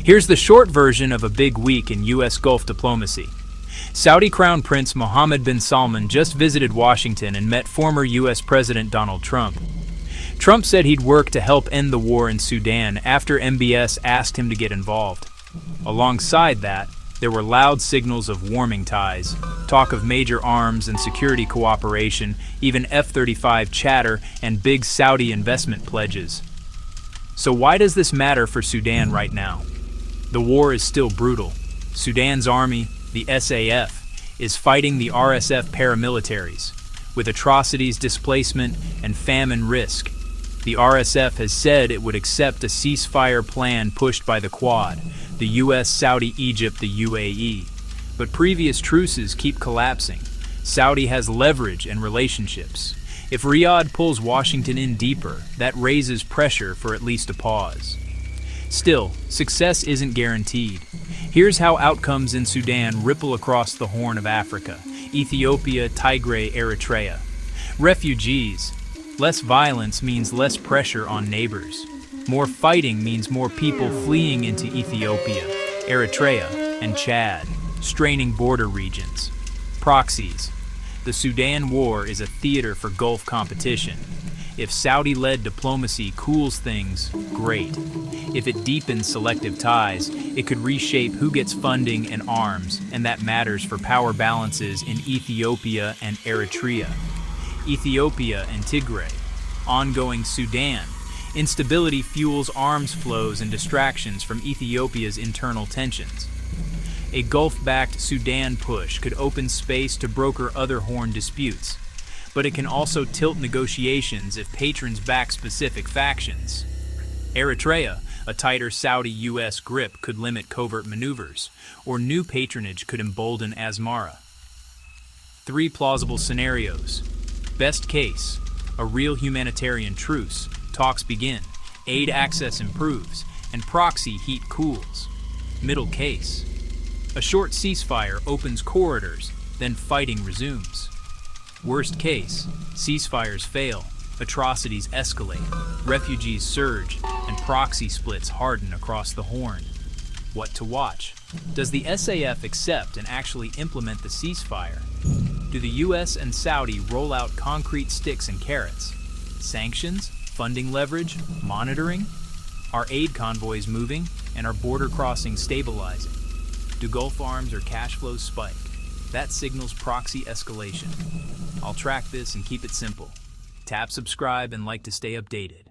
Here's the short version of a big week in U.S. Gulf diplomacy. Saudi Crown Prince Mohammed bin Salman just visited Washington and met former U.S. President Donald Trump. Trump said he'd work to help end the war in Sudan after MBS asked him to get involved. Alongside that, there were loud signals of warming ties, talk of major arms and security cooperation, even F-35 chatter and big Saudi investment pledges. So why does this matter for Sudan right now? The war is still brutal. Sudan's army, the SAF, is fighting the RSF paramilitaries, with atrocities, displacement, and famine risk. The RSF has said it would accept a ceasefire plan pushed by the Quad, the US, Saudi, Egypt, the UAE. But previous truces keep collapsing. Saudi has leverage and relationships. If Riyadh pulls Washington in deeper, that raises pressure for at least a pause. Still, success isn't guaranteed. Here's how outcomes in Sudan ripple across the Horn of Africa: Ethiopia, Tigray, Eritrea. Refugees. Less violence means less pressure on neighbors. More fighting means more people fleeing into Ethiopia, Eritrea, and Chad, straining border regions. Proxies. The Sudan war is a theater for Gulf competition. If Saudi-led diplomacy cools things, great. If it deepens selective ties, it could reshape who gets funding and arms, and that matters for power balances in Ethiopia and Eritrea. Ethiopia and Tigray. Ongoing Sudan. Instability fuels arms flows and distractions from Ethiopia's internal tensions. A Gulf-backed Sudan push could open space to broker other Horn disputes, but it can also tilt negotiations if patrons back specific factions. Eritrea, a tighter Saudi-US grip could limit covert maneuvers, or new patronage could embolden Asmara. 3 plausible scenarios. Best case, a real humanitarian truce, talks begin, aid access improves, and proxy heat cools. Middle case, a short ceasefire opens corridors, then fighting resumes. Worst case, ceasefires fail, atrocities escalate, refugees surge, and proxy splits harden across the Horn. What to watch? Does the SAF accept and actually implement the ceasefire? Do the US and Saudi roll out concrete sticks and carrots? Sanctions? Funding leverage? Monitoring? Are aid convoys moving? And are border crossings stabilizing? Do Gulf arms or cash flows spike? That signals proxy escalation. I'll track this and keep it simple. Tap subscribe and like to stay updated.